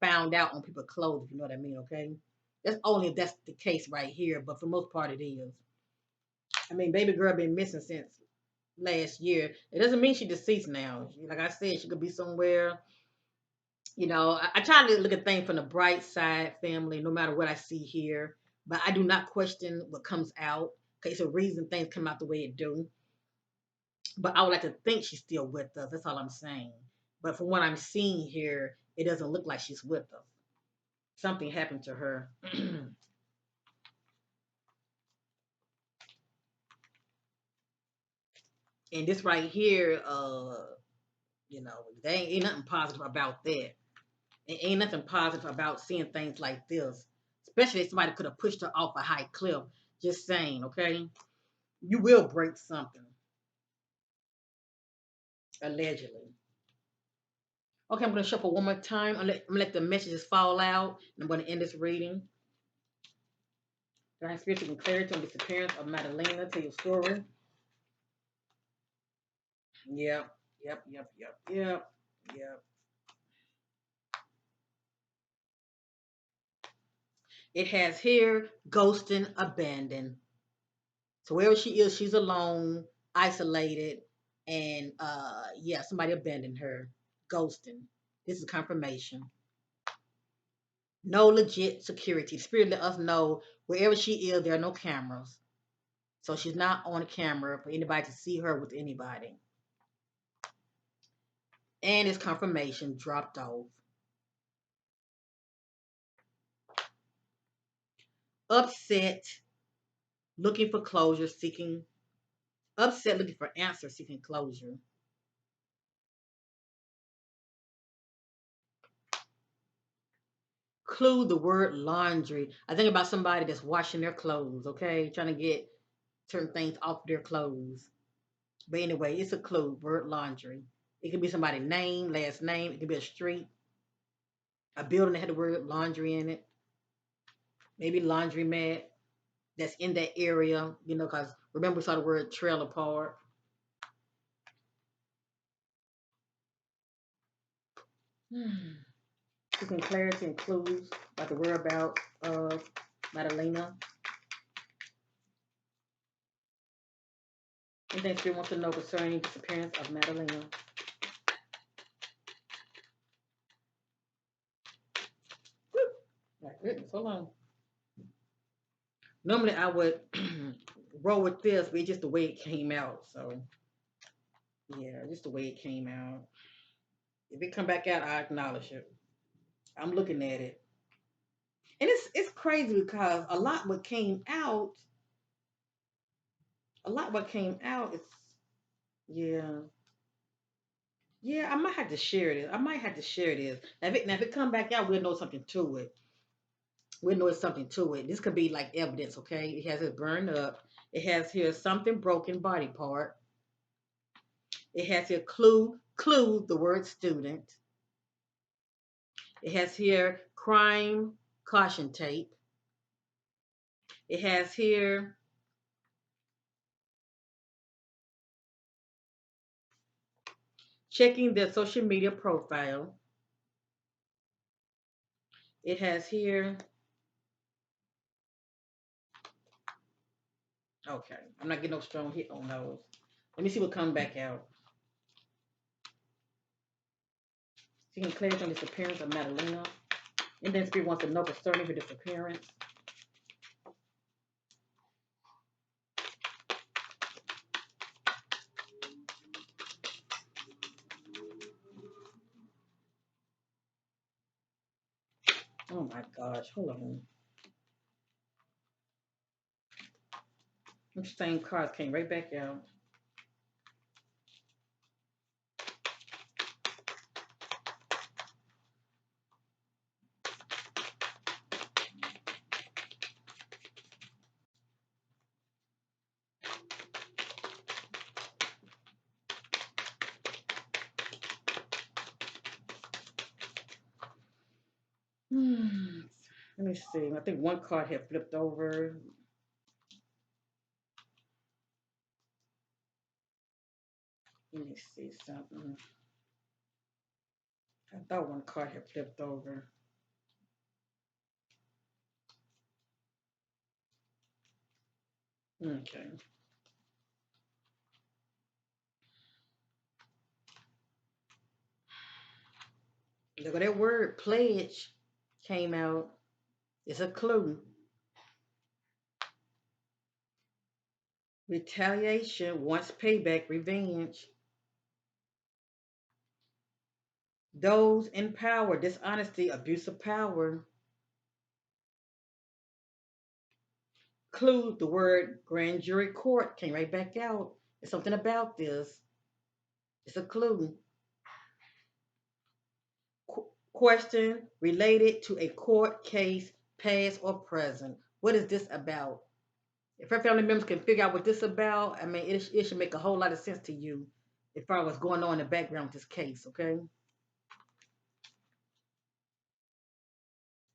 found out on people's clothes. If you know what I mean, okay? That's only if that's the case right here. But for the most part, it is. I mean, baby girl been missing since last year. It doesn't mean she's deceased now. Like I said, she could be somewhere You know, I try to look at things from the bright side, family, no matter what I see here. But I do not question what comes out. Okay, it's a reason things come out the way it do. But I would like to think she's still with us. That's all I'm saying. But from what I'm seeing here, it doesn't look like she's with us. Something happened to her. And this right here, you know, there ain't nothing positive about that. Ain't nothing positive about seeing things like this. Especially if somebody could have pushed her off a high cliff. Just saying, okay? You will break something, allegedly. Okay, I'm going to shuffle one more time. I'm gonna let the messages fall out. And I'm going to end this reading. Divine Spirit, you can clarity on the disappearance of Madalina. Tell your story. Yep, yep. It has here ghosting, abandoned. So wherever she is, she's alone, isolated, and yeah, somebody abandoned her, ghosting. This is confirmation. No legit security. Spirit let us know wherever she is, there are no cameras. So she's not on camera for anybody to see her with anybody. And it's confirmation dropped off. Upset, looking for closure, seeking upset, looking for answers, seeking closure. Clue the word laundry. I think about somebody that's washing their clothes, okay? Trying to get certain things off their clothes. But anyway, it's a clue, word laundry. It could be somebody's name, last name. It could be a street, a building that had the word laundry in it. Maybe laundromat that's in that area, you know, because remember we saw the word trailer park. Seeking clarity and clues about the whereabouts of Madalina. Anything you want to know concerning the disappearance of Madalina. My goodness, hold on. Normally I would roll with this, but it's just the way it came out. So yeah, just the way it came out. If it come back out, I acknowledge it. I'm looking at it, and it's crazy because a lot what came out. It's yeah, yeah. I might have to share this. I might have to share this. Now if it come back out, we'll know something to it. We'll know it's something to it. This could be like evidence. Okay, it has it burned up. It has here something broken body part. It has here clue the word student. It has here crime caution tape. It has here checking their social media profile. It has here, okay, I'm not getting no strong hit on those. Let me see what comes back out. Seeking clarity on the disappearance of Madalina. And then Spirit wants to know concerning her disappearance. Oh my gosh, hold on. Them same cards came right back out. Hmm. Let me see. I think one card had flipped over. Let me see something. I thought one card had flipped over. Okay. Look at that word, pledge, came out. It's a clue. Retaliation, wants payback, revenge. Those in power, dishonesty, abuse of power. Clue, the word grand jury court came right back out. There's something about this. It's a clue. Question related to a court case, past or present. What is this about? If her family members can figure out what this is about, I mean, it should make a whole lot of sense to you as far as what's going on in the background with this case, okay?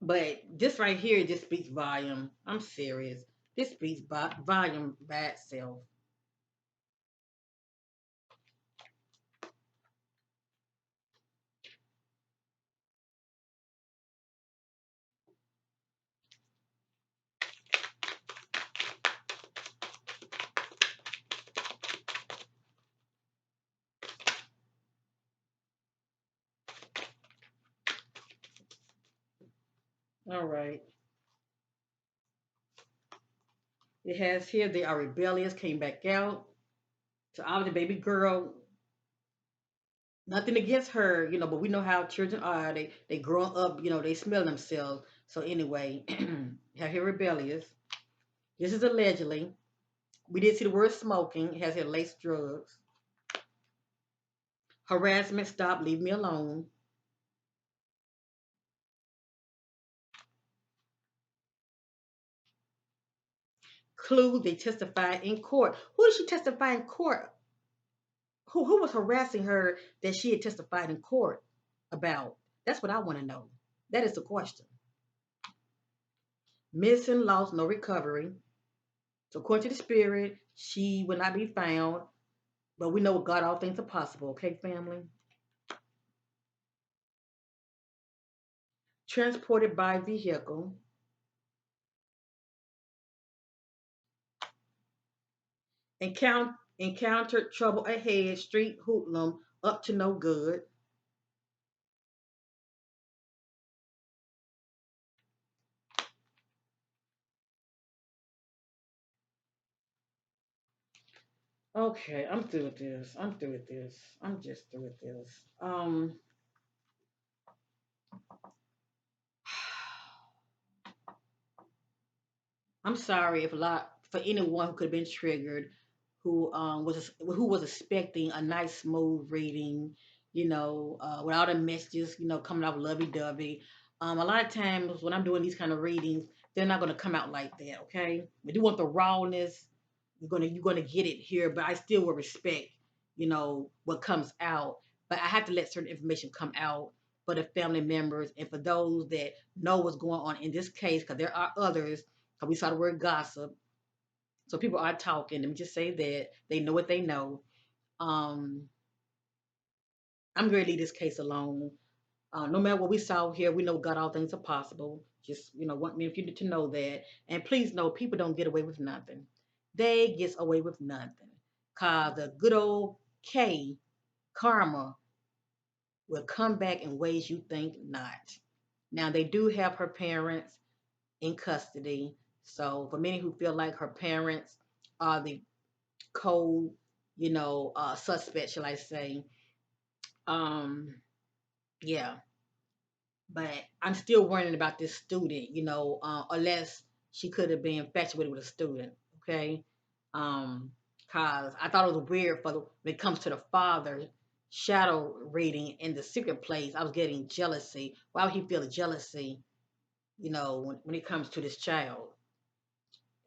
But this right here just speaks volume. I'm serious. This speaks volume by itself. All right. It has here they are rebellious, came back out. So obviously, baby girl, nothing against her, but we know how children are. They grow up, they smell themselves. So anyway, have here rebellious. This is allegedly. We did see the word smoking. It has here laced drugs. Harassment, stop, leave me alone. Clue, they testify in court. Who did she testify in court? Who was harassing her that she had testified in court about? That's what I want to know. That is the question. Missing, lost, no recovery. So according to the spirit, she will not be found. But we know with God all things are possible, okay, family? Transported by vehicle. Encountered trouble ahead, street hoodlum, up to no good. Okay, I'm through with this. I'm through with this. I'm just through with this. I'm sorry if a lot for anyone who could have been triggered, who was expecting a nice smooth reading, with all the messages, coming off lovey dovey. A lot of times when I'm doing these kind of readings, they're not going to come out like that. Okay, if you want the rawness, you're gonna get it here, but I still will respect, what comes out. But I have to let certain information come out for the family members and for those that know what's going on in this case, because there are others. Because we saw the word gossip, so people are talking. Let me just say that they know what they know. Um, I'm going to leave this case alone. No matter what we saw here, we know God all things are possible. Just want me if you to know that, and please know people don't get away with nothing. They gets away with nothing, cause the good old K karma will come back in ways you think not. Now they do have her parents in custody, so for many who feel like her parents are the cold, suspect, shall I say? Um, yeah, but I'm still worrying about this student, unless she could have been infatuated with a student, okay? Cause I thought it was weird when it comes to the father shadow reading in the secret place. I was getting jealousy. Why would he feel jealousy, when it comes to this child?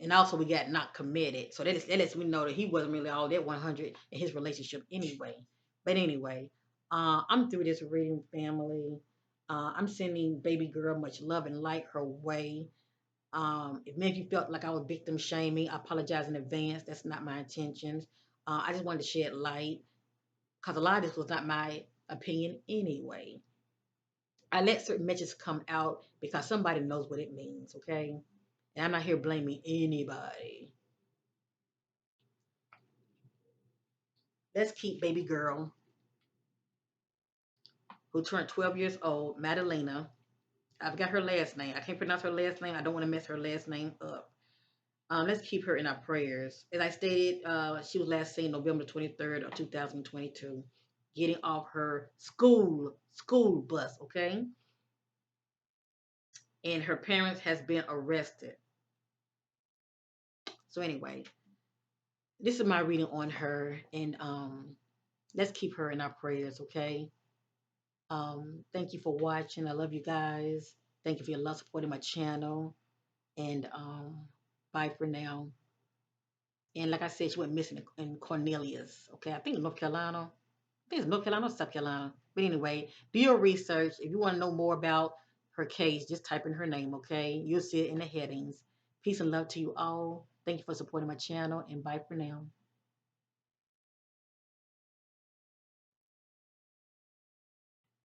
And also we got not committed, so that lets me know that he wasn't really all that 100 in his relationship anyway. But anyway, I'm through this reading, family. I'm sending baby girl much love and light her way. If many of you felt like I was victim shaming, I apologize in advance. That's not my intentions. I just wanted to shed light because a lot of this was not my opinion anyway. I let certain messages come out because somebody knows what it means, okay? And I'm not here blaming anybody. Let's keep baby girl who turned 12 years old, Madalina. I've got her last name. I can't pronounce her last name. I don't want to mess her last name up. Let's keep her in our prayers. As I stated, she was last seen November 23rd of 2022, getting off her school bus, okay? And her parents has been arrested. So anyway, this is my reading on her, and let's keep her in our prayers, okay? Thank you for watching. I love you guys. Thank you for your love supporting my channel, and bye for now. And like I said, she went missing in Cornelius. Okay, I think North Carolina. I think it's North Carolina or South Carolina. But anyway, do your research. If you want to know more about her case, just type in her name, okay? You'll see it in the headings. Peace and love to you all. Thank you for supporting my channel, and bye for now.